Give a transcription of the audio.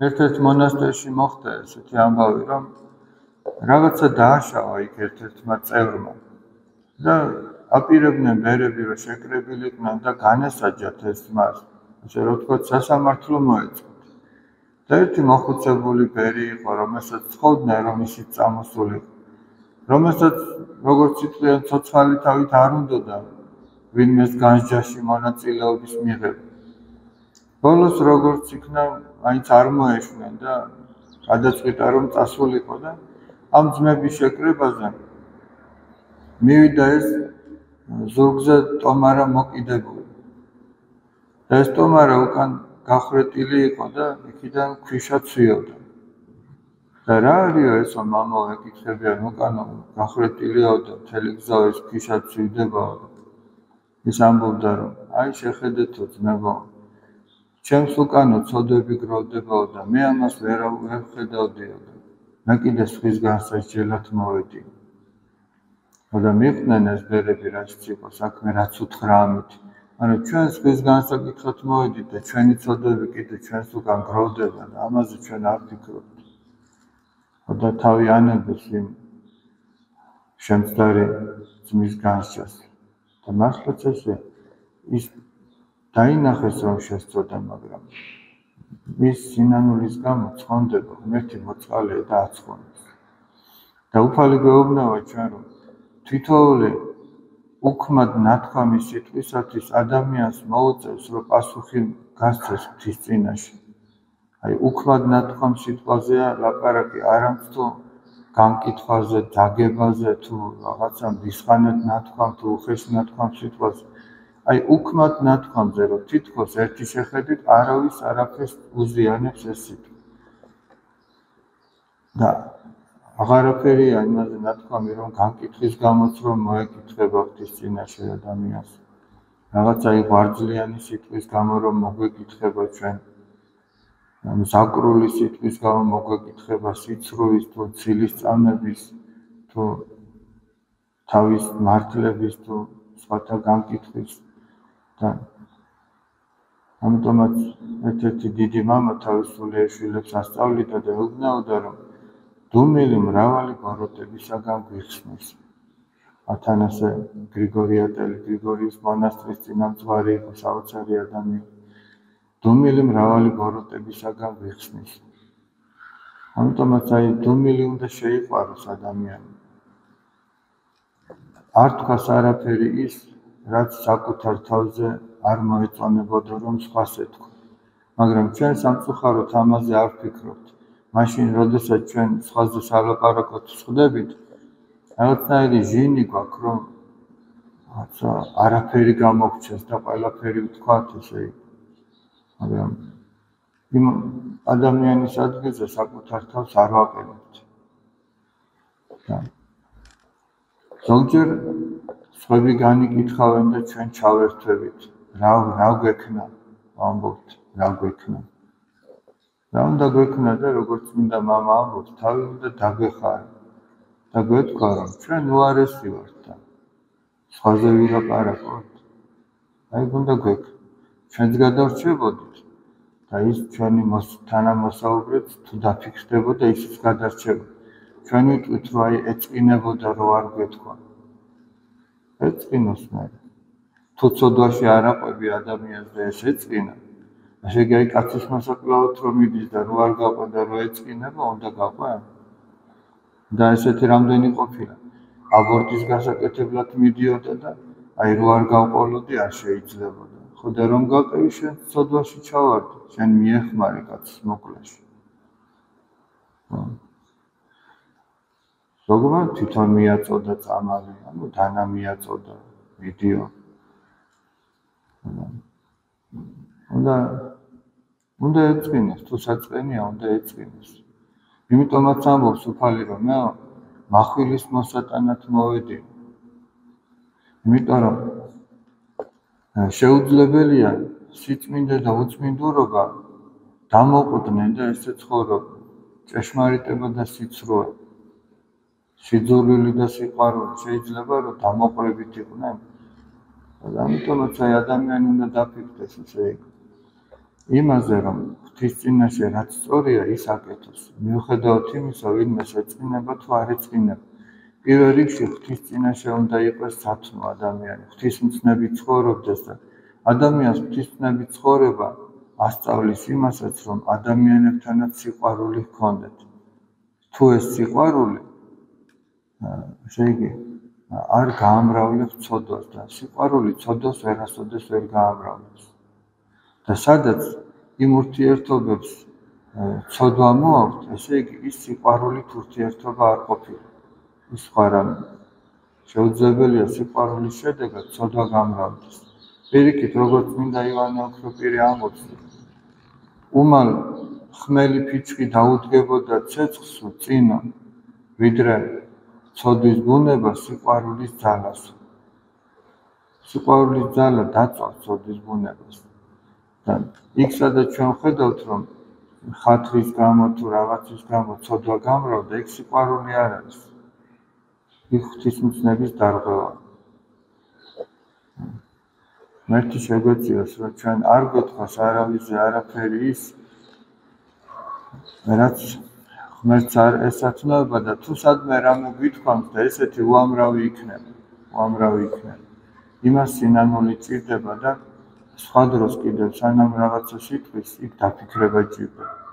ერთ-ერთ მონასტერში მოხდა ესეთი ამბავი, რომ რაღაცა დააშავა იქ ერთ-ერთმა წევრმა და აპირებდნენ ბერები, რომ შეკრებილიყვნენ და განესაჯათ ეს მას, ასე რომ თქვა, სასამართლო მოეწყოთ. და ერთი მოხუცებული ბერი იყო, რომელსაც თხოვდნენ, რომ ისიც წამოსულიყო, რომელსაც როგორც იტყვიან, ცოცხალი თავით არ უნდოდა ვინმეს განსჯაში მონაწილეობის მიღება. ბოლოს როგორც იქნა, მაინც არ მოეშვნენ და გადაწყვიტა, რომ წასულიყო და ამ ძმების შეკრებაზე მივიდა ეს ზურგზე ტომარა მოკიდებული. და ეს ტომარა უკან გახრეტილი იყო და იქიდან ქვიშა ცვიოდა. და რა არისო ესო მამაო, ეკითხებიან, უკან გახრეტილიაო და მთელი გზა ეს ქვიშა ცვიდებაო. ის ამბობდა, რომ აი შეხედეთო ძმებო, ჩემს უკანო ცოდვები გროვდებაო და მე ამას ვერ ვხედავდიო და მე კიდე სხვის განსაჯელად მოვედი. და მიყვნენ ეს ბერები, რაც იყო საქმე, რაც უთხრა ამით. ანუ ჩვენ სხვის განსაკითხად მოვედით და ჩვენი ცოდვები კიდე ჩვენს უკან გროვდება და ამაზე ჩვენ არ ვფიქრობთ. და თავი ანებდეს იმ შემცდარი ძმის განსჯას. და მართლაც ესე ის დაინახეს, რომ შესწოდა, მაგრამ მის სინანულის გამო ცხონდება, ღმერთი მოწყალია და აცხონებს. და უფალი გვეუბნება ჩვენ, რომ თითოეული უქმად ნათქვამის სიტყვისათვის ადამიანს მოუწევს, რომ პასუხი გასცეს ღვთის წინაშე. აი, უქმად ნათქვამ სიტყვაზეა ლაპარაკი, არამც თუ განკითხვაზე, დაგებაზე, თუ რაღაცა მდისხანეთ ნათქვამ, თუ უხეში ნათქვამ სიტყვაზე. აი, უქმად ნათქვამზე, რომ თითქოს ერთი შეხედვით არავის არაფერს უზიანებს ეს სიტყვა. და აღარაფერია იმაზე ნათქვამი, რომ განკითხვის გამოც რომ მოეკითხება ღვთის წინაშე ადამიანს. რაღაცა ღვიძლიანი სიტყვის გამო რომ მოგვეკითხება ჩვენ. საკრული სიტყვის გამო მოგვეკითხება სიცრუის თუ ცილისწამების თუ თავის მართლების თუ სხვათა განკითხვის. და ამიტომაც ერთ-ერთი დიდი მამა თავის სულიერ შვილებს ასწავლიდა და ეუბნაოდა, რომ დუმილი მრავალი ბოროტებისაგან გვიხსნის. ათანასე გრიგორიატელი, გრიგორიის მონასტრის წინამძღვარი იყო, საოცარი ადამიანი. დუმილი მრავალი ბოროტებისაგან გვიხსნის. ამიტომაც აი დუმილი უნდა შეიყვაროს ადამიანი. არ თქვას არაფერი ის, რაც საკუთარ თავზე არ მოეწონებოდა, რომ სხვას ეთქვა. მაგრამ ჩვენ სამწუხაროდ ამაზე არ ვფიქრობთ. მაშინ, როდესაც ჩვენ სხვაზე სალაპარაკოდ ვხვდებით, რაღაცნაირი ჟინი გვაქვს, რომ არაფერი გამოგჩეს და ყველაფერი ვთქვათ ესე. მაგრამ იმ ადამიანის ადგილზე საკუთარ თავს არ ვაყენებთ. ზოგჯერ სხვები განიკითხავენ და ჩვენ ჩავერთვებით. რა გვექნა, ვამბობთ, რა გვექნა. რა უნდა გვექნა და როგორც მინდა მამა ამბობს, თავი უნდა დაგვეხარა და გვეთქვა, რომ ჩვენ უარესი ვართ და სხვაზე ვილაპარაკოთ. აი უნდა გვექნა. ჩვენც გადავრჩებოდით და ის ჩვენი თანამოსაუბრეთ თუ დაფიქრდებოდა, ისიც გადარჩებოდა. ჩვენ ვიტყვით, რომ აი ეწყინებოდა, რომ არ გვეთქვა. ეწყინოს მე. თუ ცოდვაში არ აყვები ადამიანს და ეს ეწყინა, შეგი აი კაცის მოსაკლავად რომ მიდის და რო არ გაყვე და რო ეწყინება, უნდა გაყვე. და ესეთი რამდენი ყოფილა. აბორტის გასაკეთებლად მიდიოდა და აი რო არ გავყოლოდი არ შეიძლებოდა. ხო და რომ გაყევი შენ ცოდვაში ჩავარდი, შენ მიეხმარი კაცის მოკლაში. ზოგმა თვითონ მიაწოდა წამალი, ანუ დანა მიაწოდა, ვიდეო. უნდა ეწყინოს, თუ საწყენია, უნდა ეწყინოს. იმიტომაც ამბობს უფალი, რომ მე מחვილის მოსატანად მოვედი. იმიტომ რომ შეუძლებელია სიწმინდე და უწმინდურობა დამოყდნენ და ესე ცხოვრობ. ჭეშმარიტება და სიცრუე, სიძულვილი და სიყვარული შეიძლება რომ დამოყრებით იყვნენ. ამიტომაც აი ადამიანი უნდა დაფიქრდეს ესე. იმაზე, რომ ღვთის წინაშე რაც სწორია, ის აკეთოს. მიუხედავად იმისა, ვინმე შეწყინება თუ არ ეწყინება. პირველ რიგში ღვთის წინაშე უნდა იყოს სათნო ადამიანი, ღვთისმცნები ცხოვრობდეს და ადამიანს ღვთისმცნები ცხოვრება ასწავლის იმასაც, რომ ადამიანებთანაც სიყვარული ჰქონდეთ. თუ ეს სიყვარული შეიგი არ გაამრავლებს ცოდვას და სიყვარული ცოდვას ვერასოდეს ვერ გაამრავლებს. და სადაც იმ ურთიერთობებს ცოდვა მოაქვთ, ესე იგი ის სიყვარულით ურთიერთობა არ ყოფილა. ის სხვა რამე. შეუძლებელია სიყვარულის შედეგად ცოდვა გამრავლდეს. პირიქით, როგორც წმინდა იოანე ოქროპირი ამბობს, უმალ ხმელი ფიჩხი დაუდგებოდა ცეცხლსო წინა, ვიდრე ცოდვის ბუნება სიყვარულის ძალას. სიყვარულის ძალა დაწვავს ცოდვის ბუნებას. და იქ სადაც ჩვენ ხედავთ, რომ ხათრის გამო თუ რაღაცის გამო ცოდვა გამრავდა, იქ სიყვარული არ არის. იქ ღვთისმცნების დარღვევა. მერტი შეგვეციოს, რომ ჩვენ არ გვეთქვას არავიზე არაფერი ის, რაც ღმერთს არ ესათნოება და თუ სადმე რამე გვითქვამს და ესეთი უამრავი იქნება. იმას სინანული ჭირდება და სხვა დროს კიდევ სანამ რაღაცა სიტყვის, იქ დაფიქრება ჭირდება.